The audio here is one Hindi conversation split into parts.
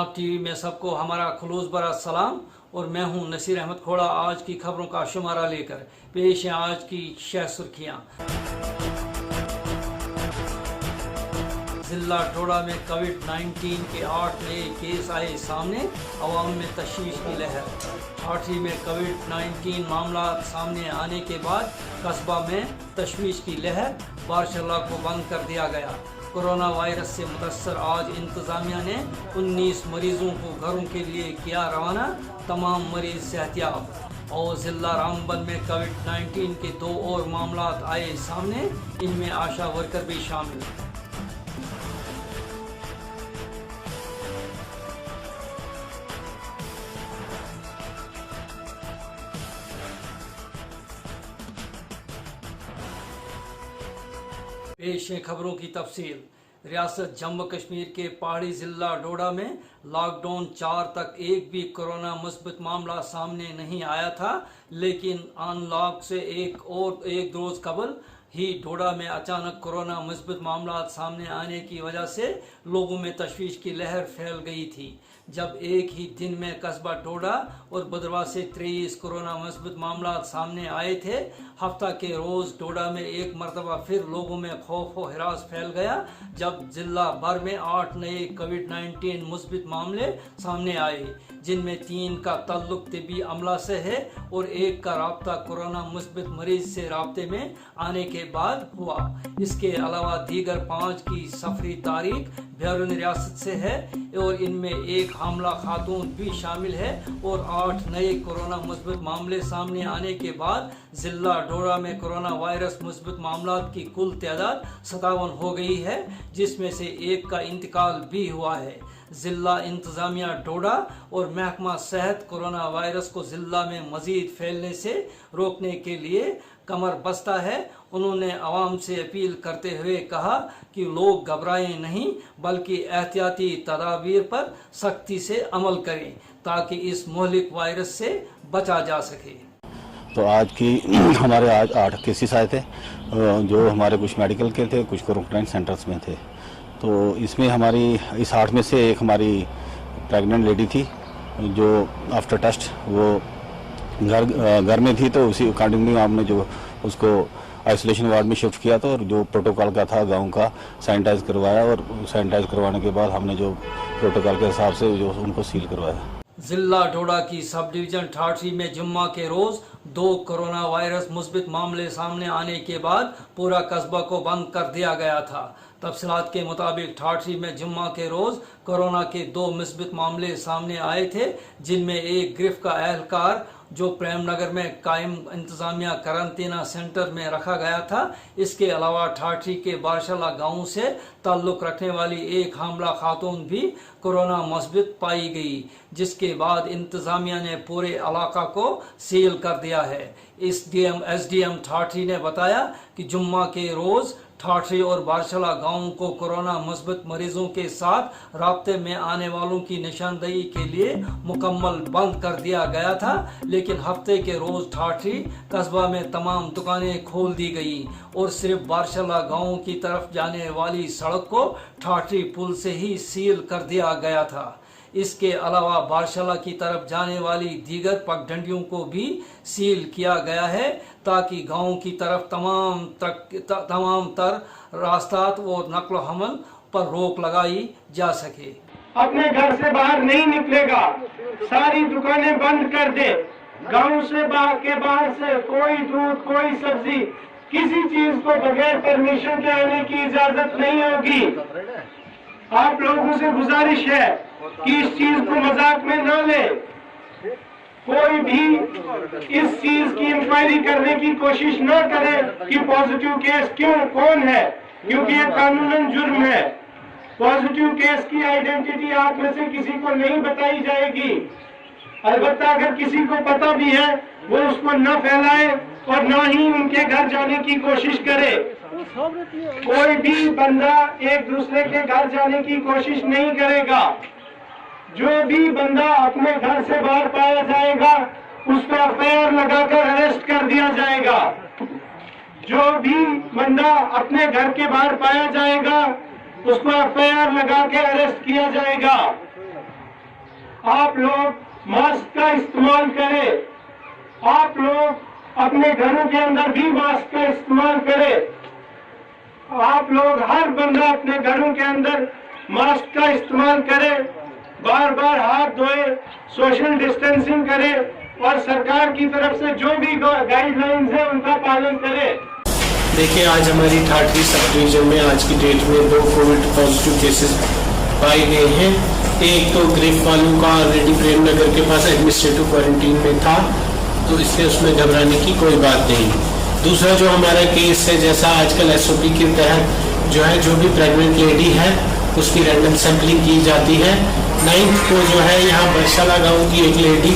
जनाब टीवी में सबको हमारा खुलूस भरा सलाम और मैं हूं नसीर अहमद खोड़ा। आज की खबरों का शुमारा लेकर पेश है आज की शह सुर्खियां। जिला डोडा में कोविड-19 के 8 नए केस आए सामने, अवाम में तशवीश की लहर। ठाठरी में कोविड-19 मामला सामने आने के बाद कस्बा में तशवीश की लहर, बारशाला को बंद कर दिया गया। कोरोना वायरस से मुतअस्सर आज इंतज़ामिया ने 19 मरीजों को घरों के लिए किया रवाना, तमाम मरीज सेहतियाब। और जिला रामबन में कोविड-19 के 2 और मामला आए सामने, इनमें आशा वर्कर भी शामिल। पेश है खबरों की तफसील। रियासत जम्मू कश्मीर के पहाड़ी जिला डोडा में लॉकडाउन 4 तक एक भी कोरोना मुस्बत मामला सामने नहीं आया था, लेकिन अनलॉक से एक रोज कबल ही डोडा में अचानक कोरोना मुस्बत मामला सामने आने की वजह से लोगों में तशवीश की लहर फैल गई थी। जब एक ही दिन में कस्बा डोडा और भद्रवाह से 23 कोरोना मुस्बत मामला सामने आए थे। हफ्ता के रोज डोडा में एक मरतबा फिर लोगों में खौफ व हिरास फैल गया, जब जिला भर में 8 नए कोविड-19 मुस्बत मामले सामने आए, जिनमें 3 का ताल्लुक तिब्बी अमला से है और 1 का राब्ता कोरोना मुस्बत मरीज से राब्ते में आने के बाद हुआ। इसके अलावा दीगर 5 की सफरी तारीख बैरून रियासत से है और इनमें 1 हामला खातून भी शामिल है और 8 नए कोरोना मुस्बत मामले सामने आने के बाद जिला डोडा में कोरोना वायरस मुस्बत मामला की कुल तादाद 57 हो गई है, जिसमें से 1 का इंतकाल भी हुआ है। जिला इंतजामिया डोडा और महकमा सेहत कोरोना वायरस को जिला में मजीद फैलने से रोकने के लिए कमर बस्ता है। उन्होंने आवाम से अपील करते हुए कहा कि लोग घबराएं नहीं, बल्कि एहतियाती तदाबीर पर सख्ती से अमल करें ताकि इस मोहलिक वायरस से बचा जा सके। तो आज की हमारे आज 8 केसेस आए थे, जो हमारे कुछ मेडिकल के थे, कुछ क्वारंटाइन सेंटर्स में थे। तो इसमें हमारी इस 8 में से एक हमारी प्रेग्नेंट लेडी थी, जो आफ्टर टेस्ट वो घर में थी, तो उसी अकॉर्डिंगली हमने जो उसको आइसोलेशन वार्ड में शिफ्ट किया था और जो प्रोटोकॉल का था गांव का सैनिटाइज करवाया और सैनिटाइज करवाने के बाद हमने जो प्रोटोकॉल के हिसाब से जो उनको सील करवाया। जिला डोडा की सब डिवीजन ठाठरी में जुम्मा के रोज 2 कोरोना वायरस मुस्बित मामले सामने आने के बाद पूरा कस्बा को बंद कर दिया गया था। तफसीलात के मुताबिक ठाठरी में जुम्मा के रोज कोरोना के 2 मुस्बित मामले सामने आए थे, जिनमें एक गिरफ्त का एहलकार जो प्रेमनगर में कायम इंतजामिया करंतना सेंटर में रखा गया था। इसके अलावा ठाठरी के बारशाला गांव से ताल्लुक रखने वाली एक हामला खातून भी कोरोना मुस्बित पाई गई, जिसके बाद इंतजामिया ने पूरे इलाका को सील कर दिया है। एसडीएम ठाठरी ने बताया कि जुम्मा के रोज ठाठरी और बारशाला गांव को कोरोना मुस्बत मरीजों के साथ राब्ते में आने वालों की निशानदेही के लिए मुकम्मल बंद कर दिया गया था, लेकिन हफ्ते के रोज ठाठरी कस्बा में तमाम दुकानें खोल दी गई और सिर्फ बारशाला गांव की तरफ जाने वाली सड़क को ठाठरी पुल से ही सील कर दिया गया था। इसके अलावा बारशाला की तरफ जाने वाली दीगर पगडंडियों को भी सील किया गया है, ताकि गांव की तरफ तमाम तर रास्तात व नकलो हमल पर रोक लगाई जा सके। अपने घर से बाहर नहीं निकलेगा, सारी दुकानें बंद कर दे। गांव से बाहर से कोई दूध, कोई सब्जी, किसी चीज को बगैर परमिशन के आने की इजाजत नहीं होगी। आप लोगों से गुजारिश है कि इस चीज को मजाक में न ले। कोई भी इस चीज की इंक्वायरी करने की कोशिश न करे कि पॉजिटिव केस कौन है, क्योंकि ये कानूनन जुर्म है। पॉजिटिव केस की आइडेंटिटी आप में से किसी को नहीं बताई जाएगी। अलबत्ता अगर किसी को पता भी है, वो उसको न फैलाए और न ही उनके घर जाने की कोशिश करे। कोई भी बंदा एक दूसरे के घर जाने की कोशिश नहीं करेगा। जो भी बंदा अपने घर से बाहर पाया जाएगा, उस पर एफआईआर लगाकर अरेस्ट कर दिया जाएगा। जो भी बंदा अपने घर के बाहर पाया जाएगा, उसको एफआईआर लगा के अरेस्ट किया जाएगा। आप लोग मास्क का इस्तेमाल करें। आप लोग अपने घरों के अंदर भी मास्क का इस्तेमाल करें। आप लोग हर बंदा अपने घरों के अंदर मास्क का इस्तेमाल करे, बार बार हाथ धोए, सोशल डिस्टेंसिंग करे और सरकार की तरफ से जो भी गाइडलाइंस है उनका पालन करे। देखिए, आज हमारी ठाठरी सब डिवीजन में आज की डेट में 2 कोविड पॉजिटिव केसेस पाए गए हैं। एक तो ग्रेफ वालों का ऑलरेडी प्रेम नगर के पास एडमिनिस्ट्रेटिव क्वारंटीन में था, तो इसलिए उसमें घबराने की कोई बात नहीं। दूसरा जो हमारा केस है, जैसा आजकल एसओपी के तहत जो भी प्रेग्नेंट लेडी है उसकी रैंडम सैंपलिंग की जाती है। 9th को जो है यहाँ बरसाला गाँव की एक लेडी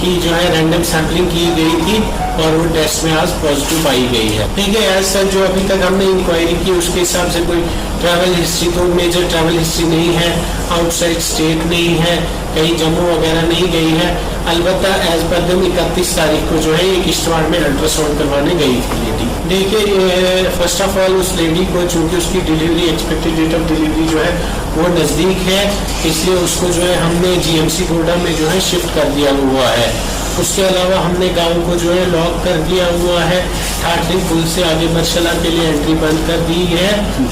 की जो है रैंडम सैंपलिंग की गई थी और वो टेस्ट में आज पॉजिटिव पाई गई है। ठीक है, एज सच जो अभी तक हमने इंक्वायरी की उसके हिसाब से कोई ट्रैवल हिस्ट्री, तो मेजर ट्रैवल हिस्ट्री नहीं है, आउटसाइड स्टेट नहीं है, कहीं जम्मू वगैरह नहीं गई है। अलबत्ता एज पर दिन 31 तारीख को जो है एक किश्तवाड़ में अल्ट्रासाउंड करवाने गई थी लेडी। देखिए, फर्स्ट ऑफ ऑल उस लेडी को चूंकि उसकी delivery expected date of delivery जो है वो नज़दीक है, इसलिए उसको जो है हमने जीएमसी डोडा में जो है शिफ्ट कर दिया हुआ है। उसके अलावा हमने गांव को जो है लॉक कर दिया हुआ है। ठाठरी पुल से आगे बरसला के लिए एंट्री बंद कर दी है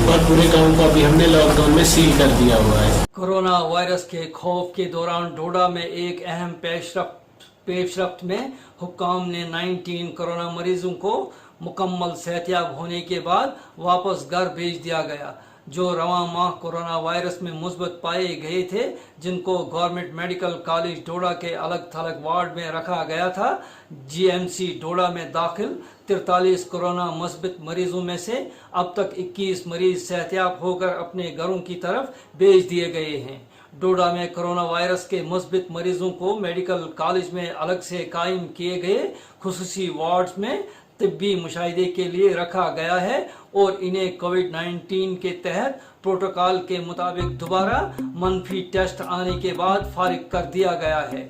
और पूरे गांव को अभी हमने लॉकडाउन में सील कर दिया हुआ है। कोरोना वायरस के खौफ के दौरान डोडा में एक अहम पेशरफ्त में हुक्काम ने 19 कोरोना मरीजों को मुकम्मल सेहतयाब होने के बाद वापस घर भेज दिया गया, जो रवां माह कोरोना वायरस में मुस्बत पाए गए थे, जिनको गवर्नमेंट मेडिकल कॉलेज डोडा के अलग थलग वार्ड में रखा गया था। जीएमसी डोडा में दाखिल 43 कोरोना मुस्बत मरीजों में से अब तक 21 मरीज सेहतयाब होकर अपने घरों की तरफ भेज दिए गए हैं। डोडा में कोरोना वायरस के मुस्बत मरीजों को मेडिकल कॉलेज में अलग से कायम किए गए खुसूसी वार्ड्स में तिब्बी मुशाहिदे के लिए रखा गया है और इन्हें कोविड-19 के तहत प्रोटोकॉल के मुताबिक दोबारा मनफी टेस्ट आने के बाद फारिग कर दिया गया है।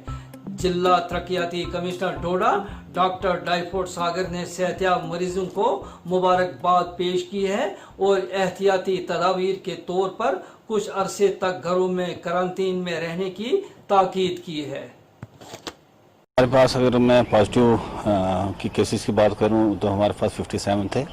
जिला तरक्याती कमिश्नर डोडा डॉक्टर डाइफोड सागर ने सेहतयाब मरीजों को मुबारकबाद पेश की है और एहतियाती तदाबीर के तौर पर कुछ अरसे तक घरों में क्वारंटीन में रहने की ताकीद की है। हमारे पास अगर मैं पॉजिटिव की केसेस की बात करूं तो हमारे पास 57 थे।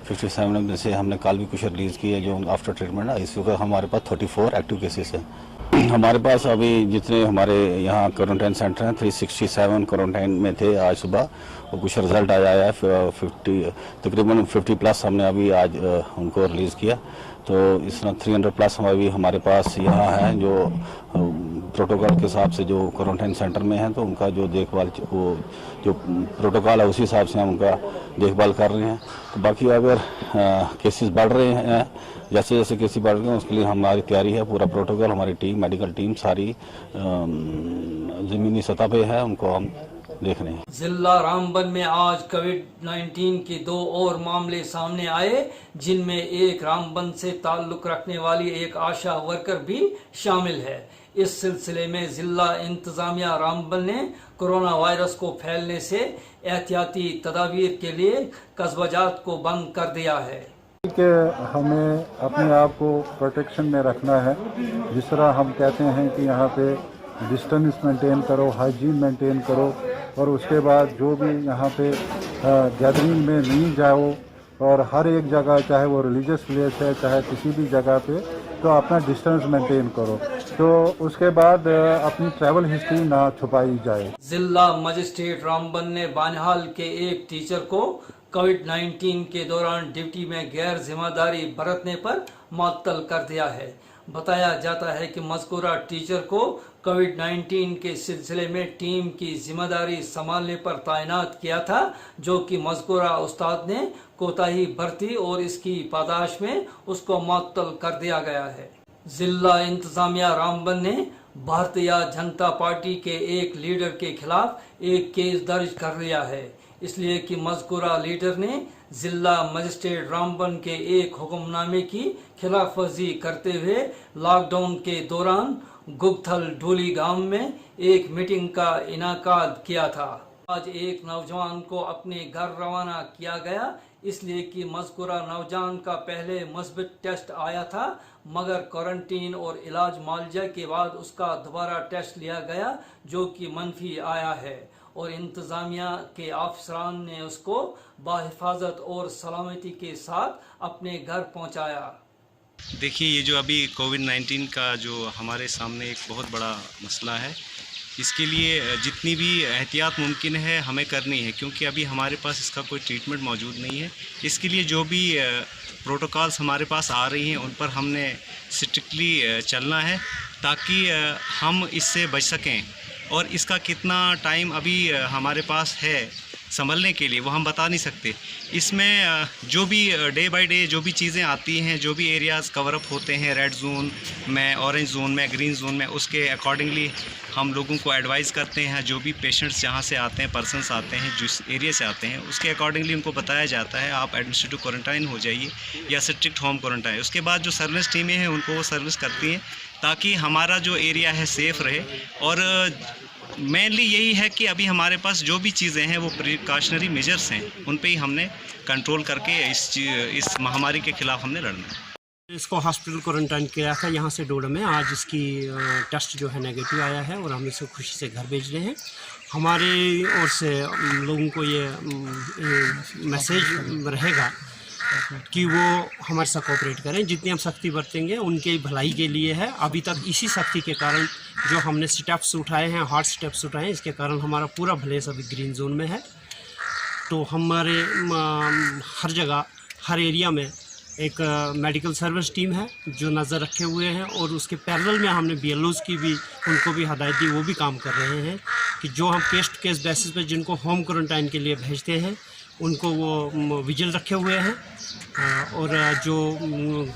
57 में से हमने कल भी कुछ रिलीज़ किए जो आफ्टर ट्रीटमेंट है। इस वक्त हमारे पास 34 एक्टिव केसेस हैं। हमारे पास अभी जितने हमारे यहाँ क्वारंटाइन सेंटर हैं 367 क्वारंटाइन में थे आज सुबह, और कुछ रिजल्ट आया है 50 तकरीबन 50+ हमने अभी आज उनको रिलीज़ किया। तो इस तरह 300+ अभी हमारे पास यहाँ है जो प्रोटोकॉल के हिसाब से जो क्वारंटाइन सेंटर में हैं, तो उनका जो देखभाल वो जो प्रोटोकॉल है उसी हिसाब से हम उनका देखभाल कर रहे हैं। तो बाकी अगर केसेस बढ़ रहे हैं, जैसे जैसे केसेस बढ़ रहे हैं उसके लिए हमारी तैयारी है। पूरा प्रोटोकॉल हमारी टीम, मेडिकल टीम सारी ज़मीनी सतह पे है, उनको हम देख रहे हैं। जिला रामबन में आज कोविड-19 के 2 और मामले सामने आए, जिनमें एक रामबन से ताल्लुक रखने वाली एक आशा वर्कर भी शामिल है। इस सिलसिले में जिला इंतजामिया रामबन ने कोरोना वायरस को फैलने से एहतियाती तदाबीर के लिए कस्बाजात को बंद कर दिया है कि हमें अपने आप को प्रोटेक्शन में रखना है। जिस तरह हम कहते हैं कि यहाँ पे डिस्टेंस मेंटेन करो, हाइजीन मेंटेन करो, और उसके बाद जो भी यहाँ पे गैदरिंग में नहीं जाओ, और हर एक जगह चाहे वो रिलीजियस प्लेस है चाहे किसी भी जगह पे, तो अपना डिस्टेंस मेंटेन करो। तो उसके बाद अपनी ट्रैवल हिस्ट्री ना छुपाई जाए। जिला मजिस्ट्रेट रामबन ने बानिहाल के एक टीचर को कोविड-19 के दौरान ड्यूटी में गैर जिम्मेदारी बरतने पर मुअत्तल कर दिया है। बताया जाता है कि मज़कूरा टीचर को कोविड-19 के सिलसिले में टीम की जिम्मेदारी संभालने पर तैनात किया था, जो कि मज़कूरा उस्ताद ने कोताही बरती और इसकी पादाश में उसको मुअत्तल कर दिया गया है। जिला इंतजामिया रामबन ने भारतीय जनता पार्टी के एक लीडर के खिलाफ एक केस दर्ज कर लिया है, इसलिए कि मज़कूरा लीडर ने जिला मजिस्ट्रेट रामबन के एक हुक्मनामे की खिलाफ वर्जी करते हुए लॉकडाउन के दौरान गुगथल डोली गांव में एक मीटिंग का इनाकाद किया था। आज एक नौजवान को अपने घर रवाना किया गया, इसलिए कि मज़कूरा नौजवान का पहले मुस्बित टेस्ट आया था, मगर क्वारंटीन और इलाज मुआवजा के बाद उसका दोबारा टेस्ट लिया गया जो कि मनफी आया है और इंतज़ामिया के अफसरान ने उसको बाहिफाजत और सलामती के साथ अपने घर पहुंचाया। देखिए, ये जो अभी कोविड-19 का जो हमारे सामने एक बहुत बड़ा मसला है, इसके लिए जितनी भी एहतियात मुमकिन है हमें करनी है, क्योंकि अभी हमारे पास इसका कोई ट्रीटमेंट मौजूद नहीं है। इसके लिए जो भी प्रोटोकॉल्स हमारे पास आ रही हैं उन पर हमने स्ट्रिक्टली चलना है ताकि हम इससे बच सकें। और इसका कितना टाइम अभी हमारे पास है संभलने के लिए वो हम बता नहीं सकते। इसमें जो भी डे बाय डे जो भी चीज़ें आती हैं, जो भी एरियाज़ कवर अप होते हैं रेड जोन में, ऑरेंज जोन में, ग्रीन जोन में, उसके अकॉर्डिंगली हम लोगों को एडवाइस करते हैं। जो भी पेशेंट्स जहाँ से आते हैं, पर्सनस आते हैं, जिस एरिया से आते हैं, उसके अकॉर्डिंगली उनको बताया जाता है आप एडमिनिस्ट्रेटिव क्वारंटाइन हो जाइए या स्ट्रिक्ट होम क्वारंटाइन। उसके बाद जो सर्विस टीमें हैं उनको वो सर्विस करती हैं ताकि हमारा जो एरिया है सेफ़ रहे। और मेनली यही है कि अभी हमारे पास जो भी चीज़ें हैं वो प्रिकॉशनरी मेजर्स हैं, उन पे ही हमने कंट्रोल करके इस महामारी के ख़िलाफ़ हमने लड़ना है। इसको हॉस्पिटल क्वारंटाइन किया था यहाँ से डोडा में। आज इसकी टेस्ट जो है नेगेटिव आया है और हम इसे खुशी से घर भेज रहे हैं। हमारे ओर से लोगों को ये मैसेज रहेगा कि वो हमारे साथ कोऑपरेट करें। जितनी हम सख्ती बरतेंगे उनके भलाई के लिए है। अभी तक इसी सख्ती के कारण जो हमने स्टेप्स उठाए हैं, हार्ड स्टेप्स उठाए हैं, इसके कारण हमारा पूरा भलेस अभी ग्रीन जोन में है। तो हमारे हर जगह, हर एरिया में एक मेडिकल सर्विस टीम है जो नज़र रखे हुए हैं और उसके पैरेलल में हमने BLOs की भी, उनको भी हदायत दी, वो भी काम कर रहे हैं कि जो हम केस टू केस बेसिस पे जिनको होम क्वारंटाइन के लिए भेजते हैं उनको वो विजिल रखे हुए हैं। और जो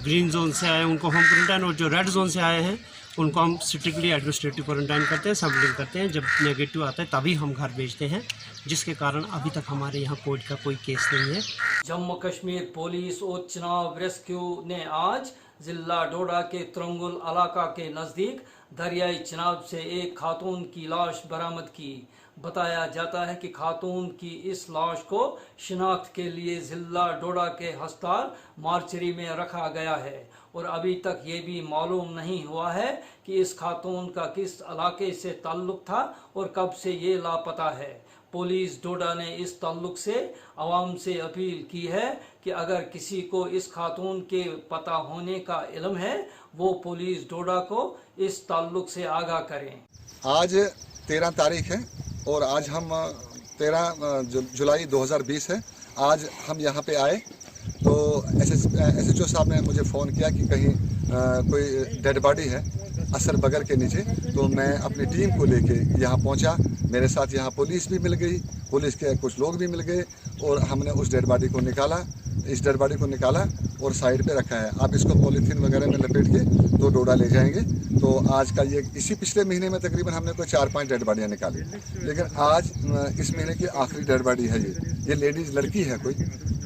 ग्रीन जोन से आए उनको होम क्वारंटाइन, और जो रेड जोन से आए हैं उनको हम स्ट्रिक्टली एडमिनिस्ट्रेटिव क्वारंटाइन करते हैं, सबलिंग करते हैं। जब नेगेटिव आता है तभी हम घर भेजते हैं, जिसके कारण अभी तक हमारे यहाँ कोविड का कोई केस नहीं है। जम्मू कश्मीर पुलिस और चिनाब रेस्क्यू ने आज जिला डोडा के त्रंगुल इलाका के नज़दीक दरियाई चिनाब से एक खातून की लाश बरामद की। बताया जाता है कि खातून की इस लाश को शिनाख्त के लिए जिला डोडा के अस्पताल मार्चरी में रखा गया है और अभी तक ये भी मालूम नहीं हुआ है कि इस खातून का किस इलाके से ताल्लुक था और कब से ये लापता है। पुलिस डोडा ने इस ताल्लुक से आवाम से अपील की है कि अगर किसी को इस खातून के पता होने का इल्म है वो पुलिस डोडा को इस ताल्लुक से आगाह करें। आज 13 तारीख है और आज हम 13 जुलाई 2020 है। आज हम यहाँ पे आए तो SHO साहब ने मुझे फ़ोन किया कि कहीं कोई डेड बॉडी है असर बगर के नीचे। तो मैं अपनी टीम को लेके यहाँ पहुँचा। मेरे साथ यहाँ पुलिस भी मिल गई, पुलिस के कुछ लोग भी मिल गए और हमने उस डेड बॉडी को निकाला। इस डेड बॉडी को निकाला और साइड पे रखा है। आप इसको पॉलीथीन वगैरह में लपेट के तो डोडा ले जाएंगे। तो आज का ये, इसी पिछले महीने में तकरीबन हमने कोई 4-5 डेड बॉडियाँ निकाली, लेकिन आज इस महीने की आखिरी डेड बॉडी है ये लेडीज़ लड़की है कोई,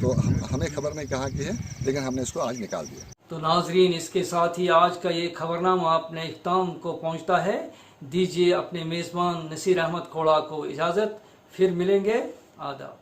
तो हमें खबर नहीं कहाँ की है, लेकिन हमने इसको आज निकाल दिया। तो नाजरीन, इसके साथ ही आज का ये खबरनामा अपने इख्ताम को पहुँचता है। दीजिए अपने मेज़बान नसीर अहमद खोड़ा को इजाज़त, फिर मिलेंगे। आदाब।